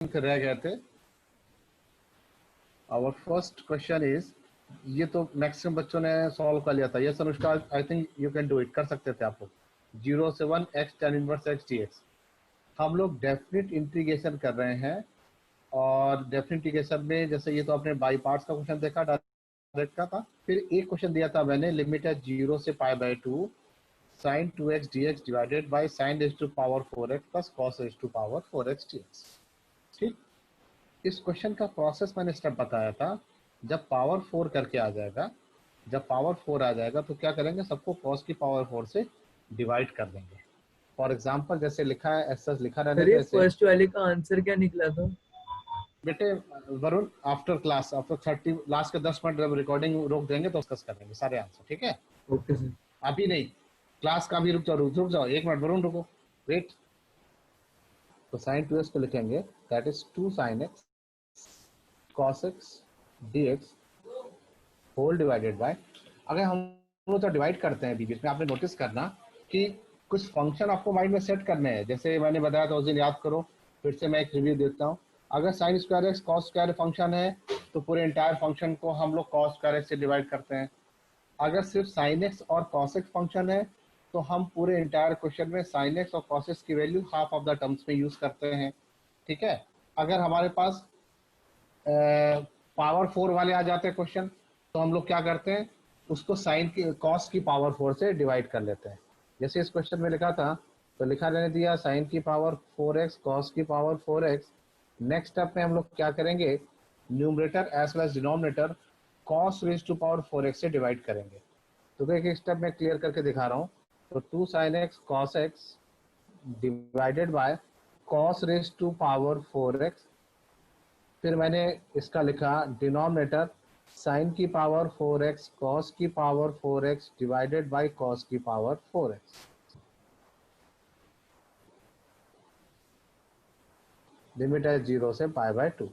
रह गए थे। आवर फर्स्ट क्वेश्चन इज, ये तो मैक्सिमम बच्चों ने सॉल्व कर लिया था। Yes Anushka, I think you can do it, कर सकते थे आप लोग। 0 से 1 x tan inverse x dx। हम लोग डेफिनेट इंटीग्रेशन कर रहे हैं, और डेफिनेट इंटीग्रेशन में जैसे ये तो आपने बाई पार्ट्स का क्वेश्चन देखा, डायरेक्ट का था। फिर एक क्वेश्चन दिया था मैंने, लिमिट है 0 से π/2 sin 2x dx divided by sin raised to power 4x plus cos raised to power 4x dx। ठीक, इस क्वेश्चन का प्रोसेस मैंने स्टेप बताया था। जब पावर 4 करके आ जाएगा, जब पावर 4 आ जाएगा तो क्या करेंगे, सबको cos की पावर 4 से डिवाइड कर देंगे। फॉर एग्जांपल जैसे लिखा है ऐसा लिखा रहने सर दो ये ऐसे। फर्स्ट वाले का आंसर क्या निकला था? बेटे Varun, after class, after 30 last के 10 मिनट जब रिकॉर्डिंग रोक देंगे तो डिस्कस करेंगे सारे आंसर, ठीक है? Okay sir. अभी नहीं, क्लास का भी रुक जाओ 1 मिनट वरुण, रुको, वेट। तो sin 2x को लिखेंगे, that is 2 sin x cos x dx whole divided by, अगर हम लोग तो डिवाइड करते हैं बीच में, आपने नोटिस करना कि कुछ फंक्शन आपको माइंड में सेट करने हैं। जैसे मैंने बताया था उस दिन, याद करो, फिर से मैं एक रिव्यू देता हूँ। अगर sine square x cos square function है तो पूरे इंटायर फंक्शन को हम लोग कॉस स्क्वायर एक्स से डिवाइड करते हैं। अगर सिर्फ साइन एक्स और कॉस एक्स फंक्शन है तो हम पूरे इंटायर क्वेश्चन में साइन एक्स और कॉस एक्स की value half of the terms में यूज करते हैं, ठीक है? अगर हमारे पास पावर 4 वाले आ जाते हैं क्वेश्चन, तो हम लोग क्या करते हैं, उसको साइन की कॉस की पावर 4 से डिवाइड कर लेते हैं। जैसे इस क्वेश्चन में लिखा था, तो लिखा रहने दिया साइन की पावर 4x कॉस की पावर 4x। नेक्स्ट स्टेप में हम लोग क्या करेंगे, numerator as well as denominator cos raise to power 4x से डिवाइड करेंगे। तो एक एक स्टेप में क्लियर करके दिखा रहा हूँ। तो 2 sin x cos x divided by cos raise to power 4x। फिर मैंने इसका लिखा डिनोमिनेटर साइन की पावर 4x कॉस की power 4x divided by cos की पावर 4x। लिमिट है 0 से π/2,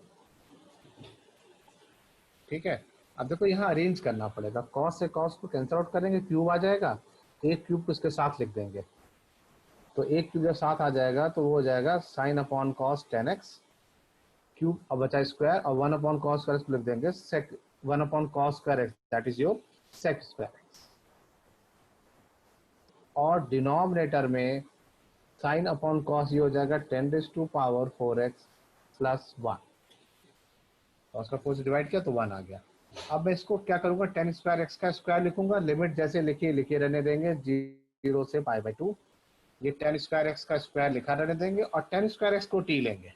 ठीक है? अब देखो यहाँ अरेंज करना पड़ेगा, कॉस से कॉस को कैंसिल आउट करेंगे, क्यूब आ जाएगा, एक क्यूब को इसके साथ लिख देंगे। तो एक क्यूब जब साथ आ जाएगा तो वो हो जाएगा sign upon cos 10x cube, अब बचा स्क्वायर, और 1 अपॉन कॉस स्क्वायर लिख देंगे sec 1 upon cos square x, that is your sec square x. और डिनोमिनेटर में साइन अपॉन कॉस ये हो जाएगा 10 raise to power 4x plus 1। Cos का 4 से डिवाइड किया तो 1 आ गया। अब मैं इसको क्या करूंगा, 10 स्क्वायर एक्स का स्क्वायर लिखूंगा, लिमिट जैसे लिखे रहने देंगे 0 से π/2। ये 10 स्क्वायर एक्स का स्क्वायर लिखा रहने देंगे, और 10 स्क्वायर एक्स को टी लेंगे।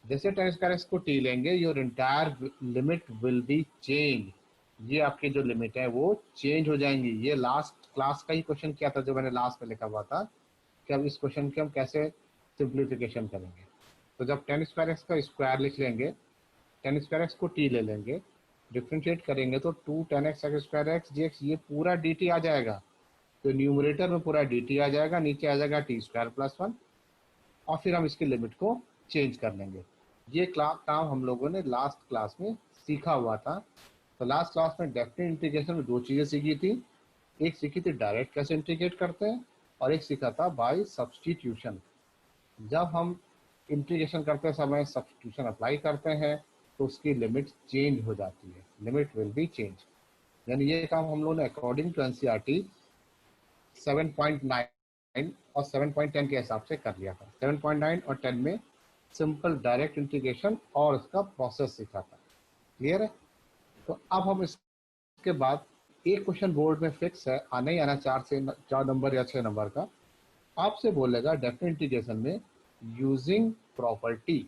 जैसे 10 स्क्वायर एक्स को टी लेंगे, your entire limit will be change. ये आपकी जो लिमिट है वो चेंज हो जाएंगी। ये लास्ट क्लास का ही क्वेश्चन किया था जो मैंने लास्ट में लिखा हुआ था कि अब इस क्वेश्चन के हम कैसे सिंप्लीफिकेशन करेंगे। तो जब 10 स्क्वायर एक्स का स्क्वायर लिख लेंगे, 10 स्क्वायर एक्स को टी ले लेंगे, डिफ्रेंशिएट करेंगे तो 2 10x स्क्वायर एक्स dx ये पूरा dt आ जाएगा। तो न्यूमरेटर में पूरा dt आ जाएगा, नीचे आ जाएगा t स्क्वायर प्लस 1, और फिर हम इसकी लिमिट को चेंज कर लेंगे। ये काम हम लोगों ने लास्ट क्लास में सीखा हुआ था। तो लास्ट क्लास में डेफिनेट इंटीग्रेशन में 2 चीज़ें सीखी थी। एक सीखी थी डायरेक्ट कैसे इंटीग्रेट करते हैं, और एक सीखा था बाय सब्स्टिट्यूशन। जब हम इंटीग्रेशन करते समय सब्स्टिट्यूशन अप्लाई करते हैं तो उसकी लिमिट चेंज हो जाती है, लिमिट विल बी चेंज। यानी ये काम हम लोगों ने अकॉर्डिंग टू एनसीईआरटी 7.9 और 7.10 के हिसाब से कर लिया था। 7.9 और 10 में सिंपल डायरेक्ट इंटीग्रेशन और उसका प्रोसेस सीखा था। क्लियर है? तो अब हम इसके बाद एक क्वेश्चन बोर्ड में फिक्स है, आना ही आना 4 नंबर या 6 नंबर का, आपसे बोलेगा डेफिनेट इंटीग्रेशन में यूजिंग प्रॉपर्टी।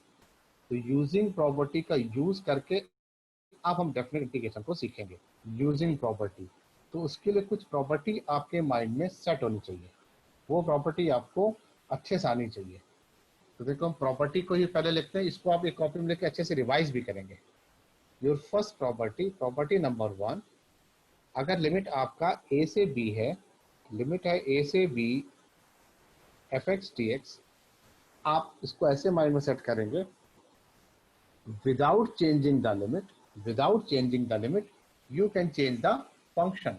तो यूजिंग प्रॉपर्टी का यूज करके अब हम डेफिनेट इंटीग्रेशन को सीखेंगे यूजिंग प्रॉपर्टी। तो उसके लिए कुछ प्रॉपर्टी आपके माइंड में सेट होनी चाहिए, वो प्रॉपर्टी आपको अच्छे से आनी चाहिए। तो देखो हम प्रॉपर्टी को ही पहले लिखते हैं, इसको आप एक कॉपी में लेकर अच्छे से रिवाइज भी करेंगे। Your first property, property number 1, अगर लिमिट आपका a से b है, लिमिट है a से b fx dx, आप इसको ऐसे माइंड में सेट करेंगे, without changing the limit, without changing the limit you can change the function.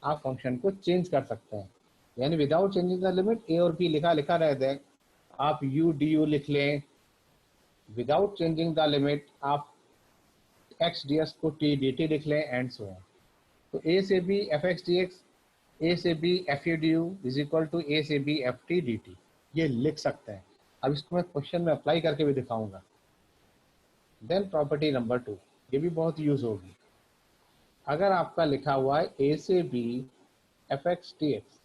आप फंक्शन को चेंज कर सकते हैं। यानी without changing the limit a और b लिखा रह दे, आप u du लिख लें, विदाउट चेंजिंग द लिमिट आप एक्स डी एक्स को टी डी टी लिख लें एंड सो ऑन। तो ए से b f x d x, a से b f u d u is equal to a से b f t d t, ये लिख सकते हैं। अब इसको मैं क्वेश्चन में अप्लाई करके भी दिखाऊंगा। देन प्रॉपर्टी नंबर 2, ये भी बहुत यूज होगी। अगर आपका लिखा हुआ है ए से b f x t x,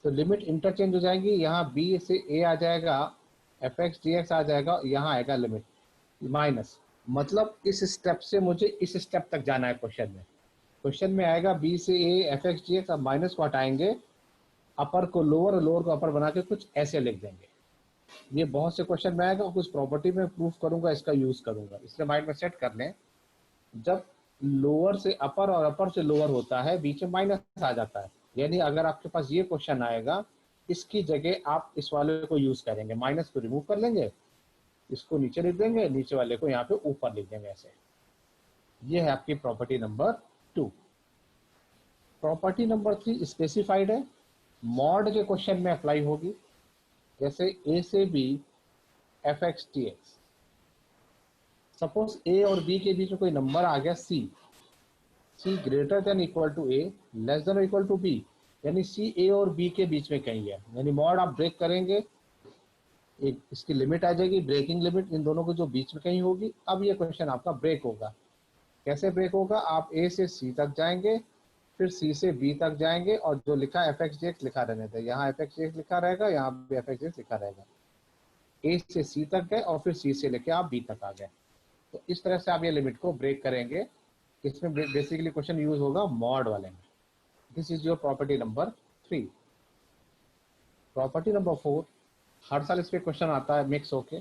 तो लिमिट इंटरचेंज हो जाएंगी, यहाँ बी से ए आ जाएगा, एफ एक्स डी एक्स आ जाएगा, यहाँ आएगा लिमिट माइनस। मतलब इस स्टेप से मुझे इस स्टेप तक जाना है क्वेश्चन में। क्वेश्चन में आएगा बी से a f x d x, अब माइनस को हटाएंगे, अपर को लोअर और लोअर को अपर बना के कुछ ऐसे लिख देंगे। ये बहुत से क्वेश्चन में आएगा, कुछ प्रॉपर्टी में प्रूफ करूंगा, इसका यूज करूंगा, इसलिए माइंड में सेट कर लें। जब लोअर से अपर और अपर से लोअर होता है, बीच में माइनस आ जाता है, यानी अगर आपके पास ये क्वेश्चन आएगा, इसकी जगह आप इस वाले को यूज करेंगे, माइनस को रिमूव कर लेंगे, इसको नीचे लिख देंगे, नीचे वाले को यहाँ पे ऊपर लिख देंगे ऐसे। ये है आपकी property number 2। Property number 3 specified है, मॉड के क्वेश्चन में अप्लाई होगी। जैसे ए से b f x t x, suppose a और बी के बीच में कोई नंबर आ गया c, c greater than equal to a, less than equal to b, यानी सी ए और बी के बीच में कहीं है, यानी मॉड आप ब्रेक करेंगे, एक इसकी लिमिट आ जाएगी, ब्रेकिंग लिमिट इन दोनों के जो बीच में कहीं होगी। अब ये क्वेश्चन आपका ब्रेक होगा। कैसे ब्रेक होगा? आप ए से सी तक जाएंगे, फिर सी से बी तक जाएंगे, और जो लिखा एफ एक्स डी एक्स लिखा रहने थे, यहाँ एफ एक्स डी एक्स लिखा रहेगा, यहाँ भी एफ एक्स डी एक्स लिखा रहेगा। ए से सी तक गए और फिर सी से लेके आप बी तक आ गए। तो इस तरह से आप ये लिमिट को ब्रेक करेंगे। इसमें बेसिकली क्वेश्चन यूज होगा मॉड वाले में। This is your property number 3। Property number 4, हर साल इस पे क्वेश्चन आता है मिक्स होके।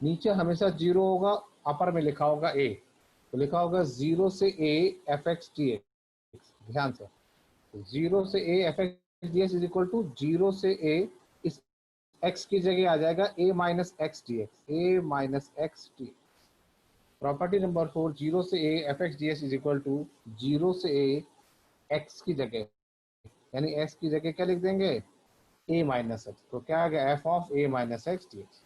नीचे हमेशा 0 होगा, अपर में लिखा होगा ए, तो लिखा होगा 0 से a f x t x. ध्यान से, 0 से a f x d x is equal to 0 से ए, इस एक्स की जगह आ जाएगा a minus x d x, a minus x t. Property number 4, 0 से a f x d x is equal to 0 से ए एक्स की जगह, यानी एक्स की जगह क्या लिख देंगे? ए माइनस एक्स। तो क्या आ गया? F of a minus x d x.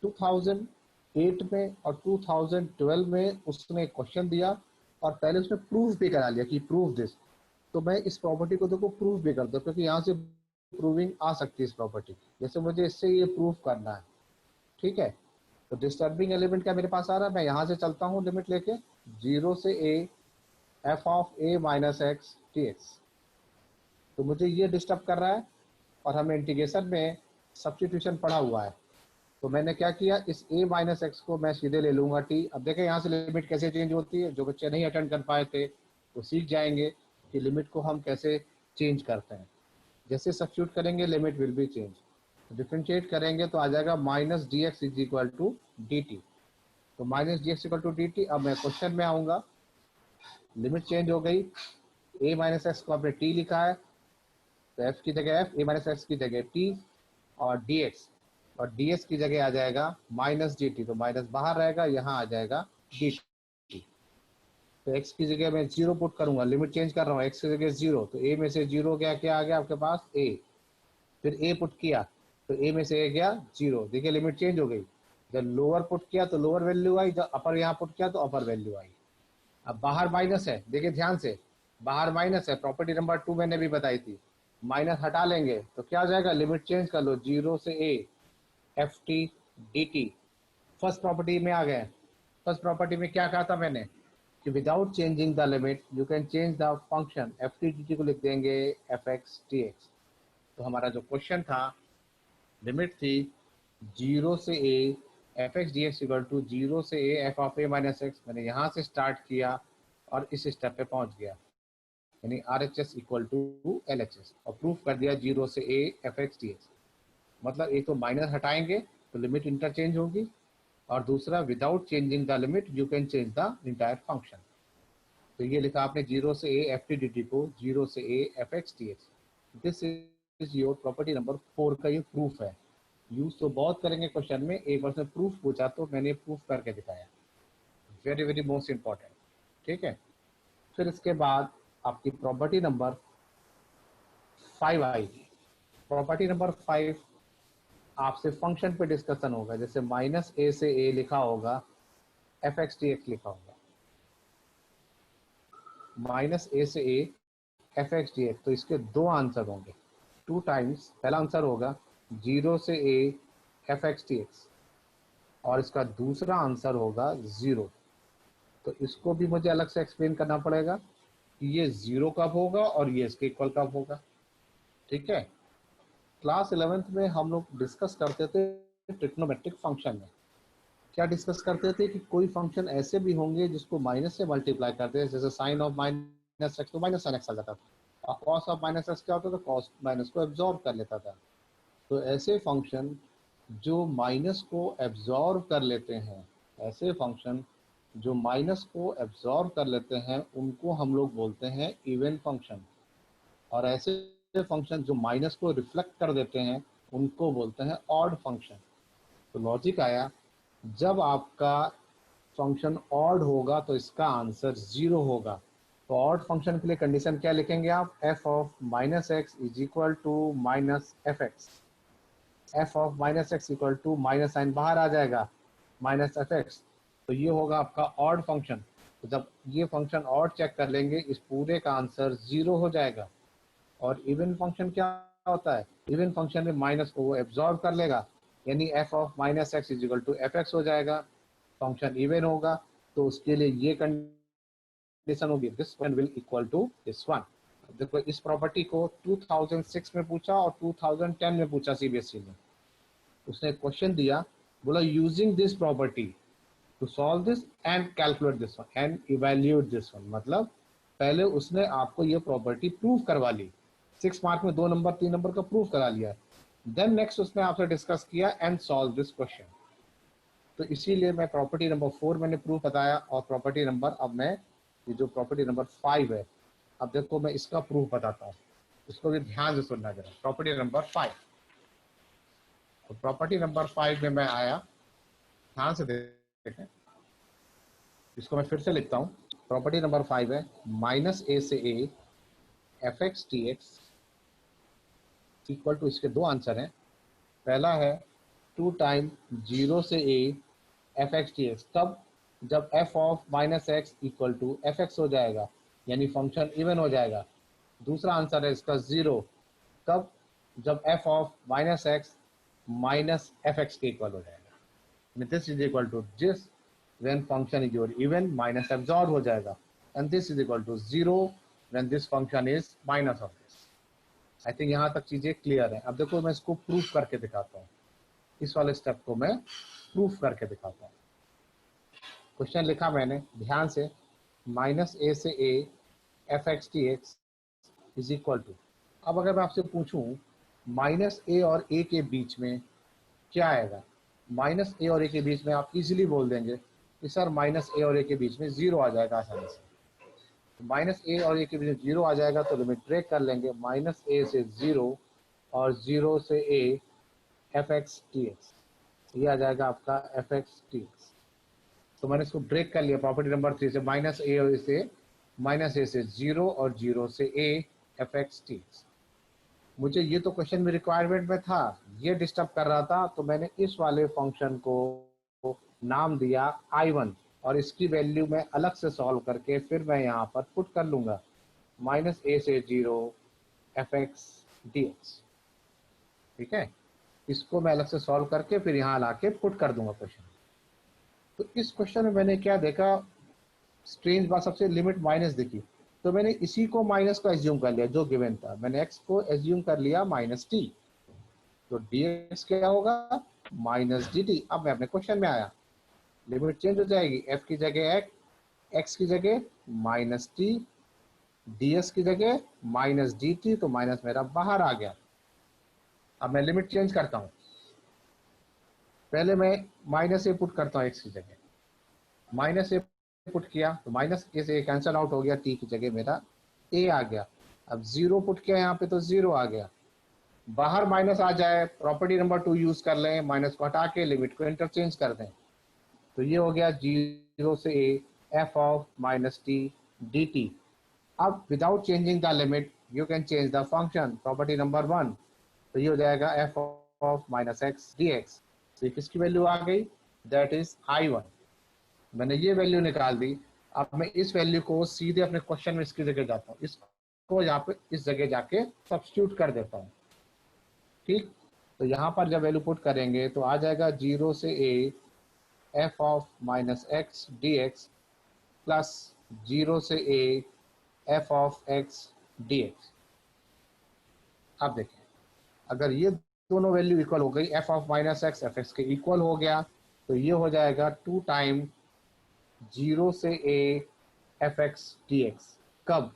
2008 में और 2012 में उसने एक क्वेश्चन दिया और पहले उसने प्रूफ भी करा लिया कि प्रूफ दिस। तो मैं इस प्रॉपर्टी को देखो प्रूफ भी कर दो, क्योंकि यहाँ से प्रूविंग आ सकती है इस प्रॉपर्टी। जैसे मुझे इससे ये प्रूफ करना है, ठीक है, तो डिस्टर्बिंग एलिमेंट क्या मेरे पास आ रहा है, मैं यहाँ से चलता हूँ लिमिट लेके 0 से a f of a minus x t x. तो मुझे ये डिस्टर्ब कर रहा है, और हमें इंटीग्रेशन में सब्स्टिट्यूशन पढ़ा हुआ है। तो मैंने क्या किया, इस a माइनस एक्स को मैं सीधे ले लूंगा t। अब देखें यहाँ से लिमिट कैसे चेंज होती है। जो बच्चे नहीं अटेंड कर पाए थे वो सीख जाएंगे कि लिमिट को हम कैसे चेंज करते हैं। जैसे सब्स्टिट्यूट करेंगे limit will be change, differentiate करेंगे तो आ जाएगा minus d x is equal to d t. तो minus d x equal to d t. अब मैं क्वेश्चन में आऊँगा, लिमिट चेंज हो गई, a माइनस एक्स को आपने t लिखा है, तो f की जगह f, a माइनस एक्स की जगह t, और dx, और ds की जगह आ जाएगा माइनस dt। तो माइनस बाहर रहेगा, यहाँ आ जाएगा dt। तो x की जगह मैं 0 पुट करूंगा, लिमिट चेंज कर रहा हूँ, x की जगह 0, तो a में से 0 गया, क्या आ गया आपके पास? a। फिर a पुट किया तो a में से a गया 0। देखिए लिमिट चेंज हो गई। जब लोअर पुट किया तो लोअर वैल्यू आई, जब अपर यहाँ पुट किया तो अपर वैल्यू आई। अब बाहर माइनस है, देखिए ध्यान से, बाहर माइनस है। प्रॉपर्टी नंबर 2 मैंने भी बताई थी, माइनस हटा लेंगे तो क्या हो जाएगा? लिमिट चेंज कर लो, 0 से a F t d T. First property में आ गए। फर्स्ट प्रॉपर्टी में क्या कहा था मैंने कि without changing the limit you can change the function. F t d T को लिख देंगे एफ एक्स टी एक्स। तो हमारा जो क्वेश्चन था, लिमिट थी 0 से a f x d x equal to 0 से a f of a minus x. मैंने यहाँ से स्टार्ट किया और इस स्टेप पे पहुंच गया, यानी R H S equal to L H S, और प्रूफ कर दिया 0 से a f x d x. मतलब एक तो माइनस हटाएंगे तो लिमिट इंटरचेंज होगी, और दूसरा without changing the limit you can change the entire function. तो ये लिखा आपने 0 से a F t d T को 0 से a f x t x. This is your property number 4 का ये प्रूफ है। यूज तो बहुत करेंगे क्वेश्चन में, एक बार से प्रूफ पूछा तो मैंने प्रूफ करके दिखाया। वेरी वेरी मोस्ट इंपॉर्टेंट, ठीक है। फिर इसके बाद आपकी प्रॉपर्टी नंबर 5 आएगी। प्रॉपर्टी नंबर 5, आपसे फंक्शन पे डिस्कशन होगा, जैसे माइनस ए से ए लिखा होगा, एफ एक्स टी एक्स लिखा होगा, माइनस ए से a f x d x. तो इसके दो आंसर होंगे, टू टाइम्स। पहला आंसर होगा 0 से a f x t x, और इसका दूसरा आंसर होगा 0। तो इसको भी मुझे अलग से एक्सप्लेन करना पड़ेगा कि ये 0 कब होगा और ये इसके इक्वल कब होगा। ठीक है। क्लास 11th में हम लोग डिस्कस करते थे ट्रिग्नोमेट्रिक फंक्शन में। क्या डिस्कस करते थे कि कोई फंक्शन ऐसे भी होंगे जिसको माइनस से मल्टीप्लाई करते हैं, जैसे साइन ऑफ माइनस एक्स तो माइनस साइन एक्स आ जाता था, और कॉस ऑफ माइनस एक्स क्या होता था, कॉस माइनस को एब्जॉर्ब कर लेता था। तो ऐसे फंक्शन जो माइनस को एब्जॉर्ब कर लेते हैं, ऐसे फंक्शन जो माइनस को एब्जॉर्ब कर लेते हैं, उनको हम लोग बोलते हैं इवन फंक्शन। और ऐसे फंक्शन जो माइनस को रिफ्लेक्ट कर देते हैं, उनको बोलते हैं ऑड फंक्शन। तो लॉजिक आया, जब आपका फंक्शन ऑड होगा तो इसका आंसर 0 होगा। तो ऑड फंक्शन के लिए कंडीशन क्या लिखेंगे आप, f of minus x is equal to minus f x. F of minus x equal to minus sign बाहर आ जाएगा, माइनस एफ एक्स। तो ये होगा आपका ऑड फंक्शन। तो जब ये फंक्शन ऑड चेक कर लेंगे, इस पूरे का आंसर 0 हो जाएगा। और इवन फंक्शन क्या होता है, इवन फंक्शन में माइनस को वो एब्जॉर्ब कर लेगा, यानी f of minus x is equal to f x हो जाएगा। फंक्शन इवन होगा तो उसके लिए ये कंडीशन होगी, this one will equal to this one. देखो इस प्रॉपर्टी को 2006 में पूछा और 2010 में पूछा सीबीएसई ने। उसने क्वेश्चन दिया, बोला using this property to solve this and calculate this one and evaluate this one. मतलब पहले उसने आपको ये प्रॉपर्टी प्रूव करवा ली, 6 मार्क में 2 नंबर 3 नंबर का प्रूव करा लिया। देन नेक्स्ट उसने आपसे डिस्कस किया एंड सॉल्व दिस क्वेश्चन। तो इसीलिए मैं प्रॉपर्टी नंबर 4 मैंने प्रूफ बताया, और प्रॉपर्टी नंबर, अब मैं ये जो प्रॉपर्टी नंबर 5 है, अब देखो मैं इसका प्रूफ बताता हूँ, इसको भी ध्यान से सुनना जरा। प्रॉपर्टी नंबर 5, तो प्रॉपर्टी नंबर 5 में मैं आया, ध्यान से देखें, इसको मैं फिर से लिखता हूँ। प्रॉपर्टी नंबर 5 है माइनस ए से a f x t x equal to, इसके दो आंसर हैं। पहला है 2 टाइम 0 से a f x t x, तब जब f of minus x equal to f x हो जाएगा, यानी फंक्शन इवन हो जाएगा। दूसरा आंसर है इसका 0, तब जब f of minus x minus f x के इक्वल हो जाएगा। This is equal to this when function is your even minus absorb हो जाएगा, and this is equal to 0 when this function is minus of this। I think यहाँ तक चीजें clear है। अब देखो मैं इसको प्रूफ करके दिखाता हूँ, इस वाले स्टेप को मैं प्रूफ करके दिखाता हूँ। क्वेश्चन लिखा मैंने ध्यान से, माइनस ए से a f x t x is equal to. अब अगर मैं आपसे पूछूं माइनस ए और ए के बीच में क्या आएगा, माइनस ए और ए के बीच में आप इजीली बोल देंगे कि सर माइनस ए और ए के बीच में 0 आ जाएगा आसानी से। तो माइनस ए और ए के बीच में 0 आ जाएगा, तो लिमिट ब्रेक कर लेंगे, माइनस ए से 0 और 0 से a f x t x, ये आ जाएगा आपका एफ एक्स टी एक्स। तो मैंने इसको ब्रेक कर लिया प्रॉपर्टी नंबर 3 से, माइनस ए से 0 और 0 से a f x t x. मुझे ये तो क्वेश्चन में रिक्वायरमेंट में था, ये डिस्टर्ब कर रहा था, तो मैंने इस वाले फंक्शन को नाम दिया I1, और इसकी वैल्यू मैं अलग से सॉल्व करके फिर मैं यहाँ पर पुट कर लूंगा, माइनस ए से 0 एफ एक्स डी एक्स। ठीक है, इसको मैं अलग से सॉल्व करके फिर यहाँ ला के पुट कर दूंगा क्वेश्चन। तो इस क्वेश्चन में मैंने क्या देखा, स्ट्रेंज बात, सबसे लिमिट माइनस देखी, तो मैंने इसी को माइनस को एज्यूम कर लिया जो गिवन था, मैंने एक्स को एज्यूम कर लिया माइनस टी। तो डी एक्स क्या होगा, माइनस डी टी। अब मैं अपने क्वेश्चन में आया, लिमिट चेंज हो जाएगी, एफ की जगह एक्स की जगह माइनस टी, डी एस की जगह माइनस डी टी, तो माइनस मेरा बाहर आ गया। अब मैं लिमिट चेंज करता हूँ, पहले मैं माइनस ए पुट करता हूँ एक्स की जगह, माइनस ए पुट किया तो माइनस ए से कैंसिल आउट हो गया, टी की जगह मेरा ए आ गया। अब 0 पुट किया यहाँ पे तो 0 आ गया, बाहर माइनस आ जाए, प्रॉपर्टी नंबर 2 यूज कर लें, माइनस को हटा के लिमिट को इंटरचेंज कर दें, तो ये हो गया 0 से a f of minus t d t. अब without changing the limit you can change the function, property number 1, तो ये हो जाएगा f of minus x d x. तो किसकी वैल्यू आ गई? That is I1। मैंने ये वैल्यू निकाल दी। अब मैं इस वैल्यू को सीधे अपने क्वेश्चन में इसकी जगह जाता हूँ, इसको यहाँ पे इस जगह जाके सब्स्टिट्यूट कर देता हूँ। ठीक, तो यहाँ पर जब वैल्यू पुट करेंगे तो आ जाएगा 0 से a f of minus x d x plus 0 से a f of x D x. अब देखिए, अगर ये दोनों वैल्यू इक्वल हो गई, f of minus x F x के इक्वल हो गया, तो ये हो जाएगा 2 टाइम 0 से a f x d x. कब?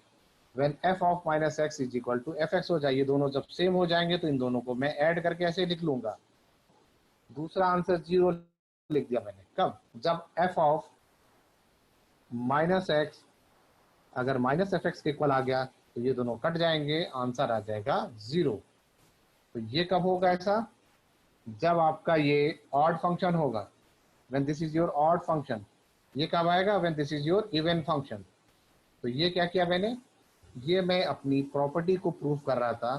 when f of minus x is equal to f x हो जाए। ये दोनों जब सेम हो जाएंगे तो इन दोनों को मैं ऐड करके ऐसे लिख लूंगा। दूसरा आंसर 0 लिख दिया मैंने। कब? जब f ऑफ माइनस एक्स अगर माइनस एफ एक्स के इक्वल आ गया तो ये दोनों कट जाएंगे, आंसर आ जाएगा 0। तो ये कब होगा ऐसा? जब आपका ये ऑड फंक्शन होगा, when this is your odd function। ये कब आएगा? when this is your even function। तो ये क्या किया मैंने? ये मैं अपनी प्रॉपर्टी को प्रूव कर रहा था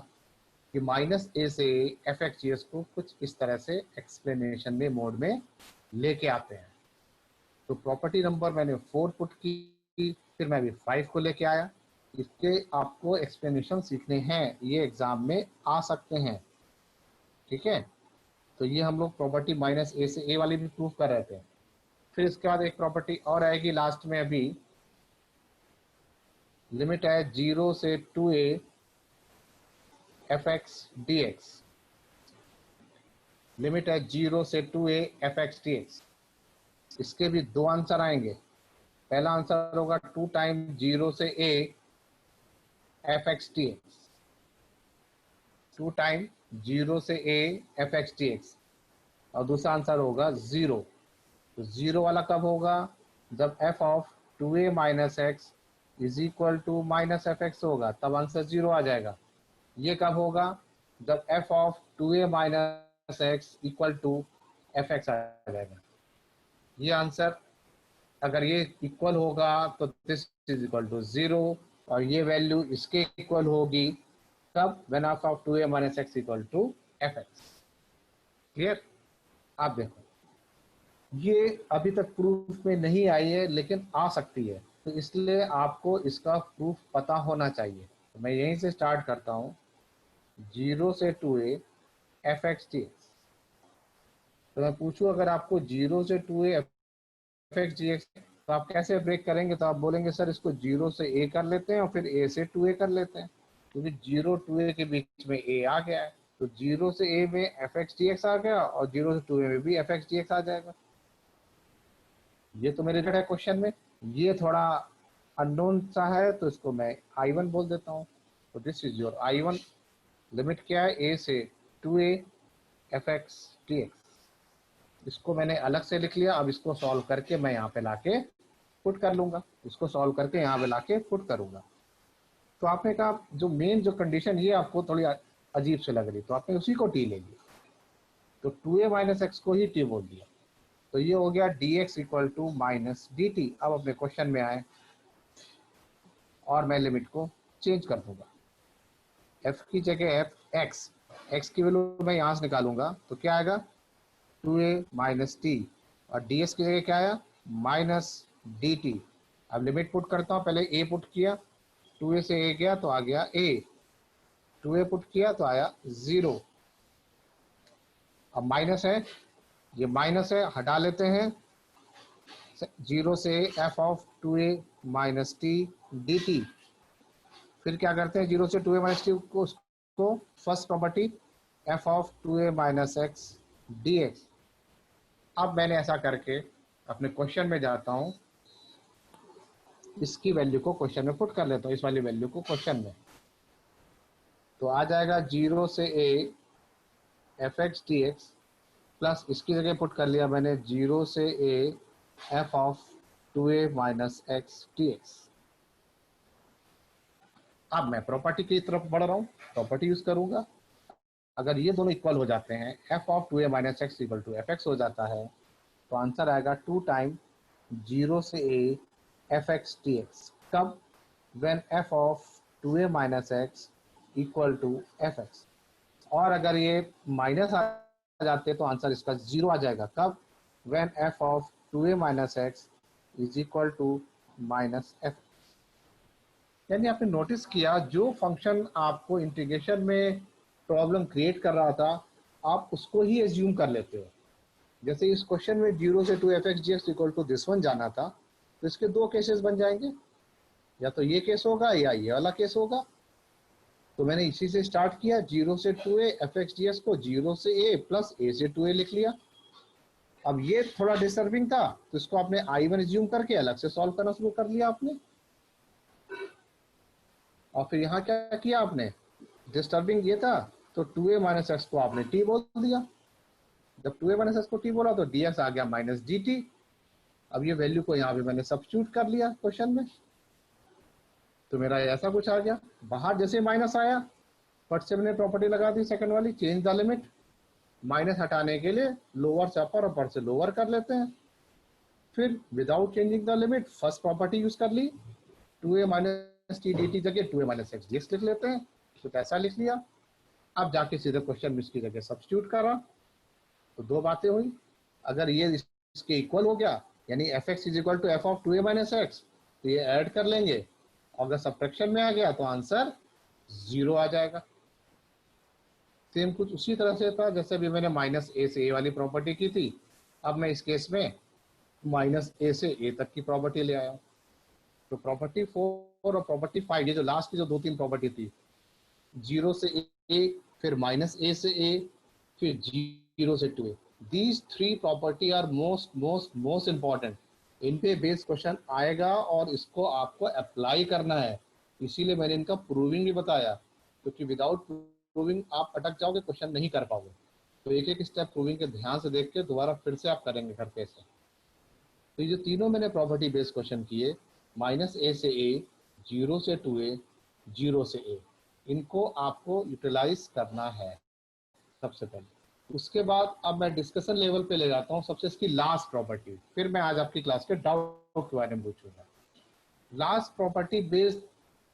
कि माइनस ए से एफ एक्स जी एस को कुछ इस तरह से एक्सप्लेनेशन में मोड में लेके आते हैं। तो प्रॉपर्टी नंबर मैंने 4 पुट की, फिर मैं भी 5 को लेके आया। इसके आपको एक्सप्लेनेशन सीखने हैं, ये एग्जाम में आ सकते हैं। ठीक है, तो ये हम लोग प्रॉपर्टी माइनस ए से ए वाली भी प्रूव कर रहे थे। फिर इसके बाद एक प्रॉपर्टी और आएगी लास्ट में, अभी लिमिट है 0 से 2a F x d x. Limit है 0 से 2a F x d x. इसके भी दो आंसर आएंगे। पहला आंसर होगा 2 टाइम 0 से a f x d x, 2 time 0 से a f x d x. और दूसरा आंसर होगा 0। तो 0 वाला कब होगा? जब f of 2a minus x is equal to minus f x होगा, तब आंसर 0 आ जाएगा। ये कब होगा? जब f of 2a minus x equal to f x आ जाएगा। ये आंसर अगर ये इक्वल होगा तो दिस इज इक्वल टू 0, और ये वैल्यू इसके इक्वल होगी कब? When f of 2a minus x equal to f x. Clear? आप देखो, ये अभी तक प्रूफ में नहीं आई है लेकिन आ सकती है, तो इसलिए आपको इसका प्रूफ पता होना चाहिए। तो मैं यहीं से स्टार्ट करता हूँ, 0 से 2a F x d x. तो मैं पूछूं अगर आपको 0 से 2a F x d x, तो आप कैसे ब्रेक करेंगे? तो आप बोलेंगे सर इसको 0 से a कर लेते हैं और फिर a से 2a कर लेते हैं, क्योंकि 0 2a के बीच में a आ गया है। तो 0 से a में एफ एक्स डी एक्स आ गया और 0 से 2a में भी एफ एक्स डी एक्स आ जाएगा। ये तो मेरे है क्वेश्चन में, ये थोड़ा अननोन सा है तो इसको मैं I1 बोल देता हूँ। तो this is your I1। Limit क्या है? a से 2a F x d x. इसको मैंने अलग से लिख लिया। अब इसको सॉल्व करके मैं यहाँ पे लाके पुट कर लूंगा, इसको सॉल्व करके यहाँ पे लाके पुट करूंगा। तो आपने कहा जो मेन जो कंडीशन ये आपको थोड़ी अजीब से लग रही, तो आपने उसी को टी ले लिया, तो 2a माइनस एक्स को ही टी बोल दिया। तो ये हो गया dx equal to minus d t. अब अपने क्वेश्चन में आए और मैं लिमिट को चेंज कर दूंगा। f की जगह x की वैल्यू मैं यहाँ से निकालूंगा, तो क्या आएगा? 2a माइनस टी, और ds की जगह क्या आया? Minus d t. अब लिमिट पुट करता हूँ, पहले a पुट किया, 2a से a गया तो आ गया a, 2a पुट किया तो आया 0। अब माइनस है, ये माइनस है, हटा लेते हैं। 0 से f of 2a minus t d T. फिर क्या करते हैं? 0 से 2a माइनस टी को first property f of 2a minus x d x. अब मैंने ऐसा करके अपने क्वेश्चन में जाता हूँ, इसकी वैल्यू को क्वेश्चन में पुट कर लेता हूँ, इस वाली वैल्यू को क्वेश्चन में। तो आ जाएगा 0 से a f x d x plus इसकी जगह पुट कर लिया मैंने 0 से a f of 2a minus x d x. अब मैं प्रॉपर्टी की तरफ बढ़ रहा हूँ, प्रॉपर्टी यूज करूंगा। अगर ये दोनों इक्वल हो जाते हैं, f of 2a minus x equal to f x हो जाता है, तो आंसर आएगा 2 टाइम 0 से a f x d x. कब? When f of 2a minus x equal to f x. और अगर ये माइनस आ जाते तो आंसर इसका 0 आ जाएगा। कब? When f of 2a minus x is equal to minus f. यानी आपने नोटिस किया जो फंक्शन आपको इंटीग्रेशन में प्रॉब्लम क्रिएट कर रहा था आप उसको ही एज्यूम कर लेते हो। जैसे इस क्वेश्चन में 0 से 2 f x g x equal to this one जाना था, तो इसके दो केसेस बन जाएंगे, या तो ये केस होगा या ये वाला केस होगा। तो मैंने इसी से स्टार्ट किया, 0 से 2a F x g x को 0 से a प्लस a से 2a लिख लिया। अब ये थोड़ा डिस्टर्बिंग था तो इसको आपने I1 एज्यूम करके अलग से सॉल्व करना शुरू कर लिया आपने। और फिर यहाँ क्या किया आपने, डिस्टर्बिंग ये था तो 2a माइनस एक्स को आपने t बोल दिया। जब 2a माइनस एक्स को t बोला तो dx आ गया माइनस dt। अब ये वैल्यू को यहाँ पे मैंने सब्स्टिट्यूट कर लिया क्वेश्चन में, तो मेरा ऐसा कुछ आ गया। बाहर जैसे माइनस आया फट से मैंने प्रॉपर्टी लगा दी सेकंड वाली, चेंज द लिमिट। माइनस हटाने के लिए लोअर से अपर, अपर से लोअर कर लेते हैं। फिर without changing the limit first property use कर ली, 2a minus t d T जगह 2a minus x d x लिख लेते हैं, तो ऐसा लिख लिया। अब जाके सीधे क्वेश्चन में इसकी जगह सब्स्टिट्यूट करा, तो दो बातें हुई। अगर ये इसके इक्वल हो गया यानी f x is equal to f of 2a minus x, तो ये ऐड कर लेंगे। अगर सब्ट्रैक्शन में आ गया तो आंसर 0 आ जाएगा। सेम कुछ उसी तरह से था जैसे भी मैंने माइनस ए से ए वाली प्रॉपर्टी की थी। अब मैं इस केस में माइनस ए से ए तक की प्रॉपर्टी ले आया हूँ। तो प्रॉपर्टी 4 और प्रॉपर्टी 5, ये जो लास्ट की जो दो तीन प्रॉपर्टी थी, 0 से ए, फिर माइनस ए से ए, फिर 0 से 2a, these three property are most important. इन पे बेस क्वेश्चन आएगा और इसको आपको अप्लाई करना है, इसीलिए मैंने इनका प्रूविंग भी बताया, क्योंकि विदाउट प्रूविंग आप अटक जाओगे, क्वेश्चन नहीं कर पाओगे। तो एक एक स्टेप प्रूविंग के ध्यान से देख के दोबारा फिर से आप करेंगे घर पे से। तो ये जो तीनों मैंने प्रॉपर्टी बेस्ड क्वेश्चन किए, माइनस ए से ए, 0 से 2a, 0 से a, इनको आपको यूटिलाइज करना है सबसे पहले। उसके बाद अब मैं डिस्कशन लेवल पे ले जाता हूँ सबसे इसकी लास्ट प्रॉपर्टी, फिर मैं आज आपकी क्लास के डाउट के बारे में पूछूंगा। लास्ट प्रॉपर्टी बेस्ड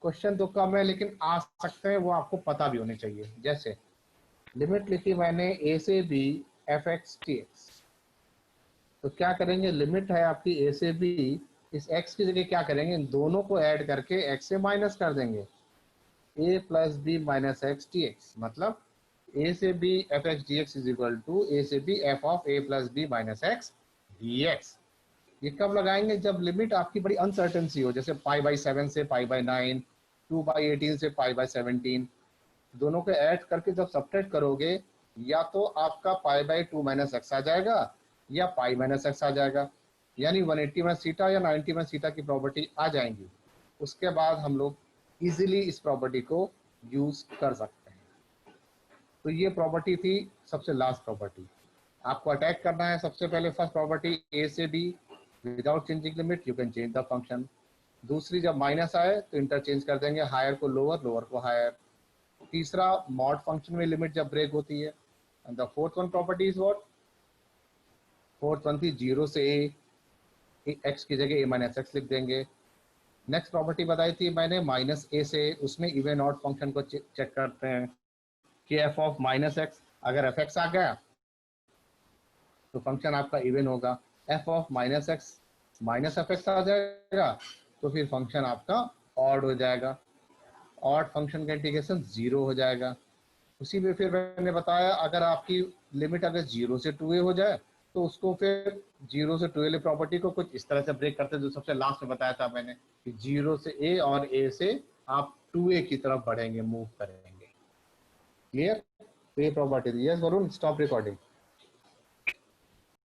क्वेश्चन तो कम है लेकिन आ सकते हैं, वो आपको पता भी होने चाहिए। जैसे लिमिट लिखी मैंने a से b f x t x, तो क्या करेंगे, लिमिट है आपकी a से b, इस x की जगह क्या करेंगे, इन दोनों को ऐड करके x से माइनस कर देंगे, a plus b minus x t x, मतलब a से b f x d x is equal to a से b f of a plus b minus x d x. ये कब लगाएंगे, जब लिमिट आपकी बड़ी अनसर्टेन सी हो, जैसे पाई बाई 7 से पाई बाई 9, 2 बाई 18 से पाई बाई 17, दोनों को ऐड करके जब सब्ट्रैक्ट करोगे, या तो आपका पाई बाई 2 माइनस एक्स आ जाएगा या पाई माइनस एक्स आ जाएगा, यानी 180 माइनस सीटा या 90 माइनस सीटा की प्रॉपर्टी आ जाएंगी। उसके बाद हम लोग इजीली इस प्रॉपर्टी को यूज कर सकते हैं। तो ये प्रॉपर्टी थी सबसे लास्ट प्रॉपर्टी। आपको अटैक करना है सबसे पहले फर्स्ट प्रॉपर्टी a से b, without changing limit you can change the function. दूसरी, जब माइनस आए तो इंटरचेंज कर देंगे, हायर को लोअर, लोअर को हायर। तीसरा, मॉड फंक्शन में लिमिट जब ब्रेक होती है। And the fourth one property is what, fourth one थी 0 से a, x की जगह a माइनस एक्स लिख देंगे। नेक्स्ट प्रॉपर्टी बताई थी मैंने माइनस a से, उसमें इवन ऑड फंक्शन को चेक करते हैं कि f ऑफ माइनस एक्स, अगर एफ एक्स आ गया तो फंक्शन आपका इवन होगा, f of minus x minus f x आ जाएगा तो फिर फंक्शन आपका ऑड हो जाएगा, ऑड फंक्शन का इंटीग्रेशन 0 हो जाएगा। उसी में फिर मैंने बताया अगर आपकी लिमिट अगर 0 से 2a हो जाए तो उसको फिर 0 से 2a प्रॉपर्टी को कुछ इस तरह से ब्रेक करते हैं, जो सबसे लास्ट में बताया था मैंने कि 0 से a और a से आप 2a की तरफ बढ़ेंगे, मूव करेंगे। क्लियर? तो ये प्रॉपर्टी थी। Yes Varun, stop recording.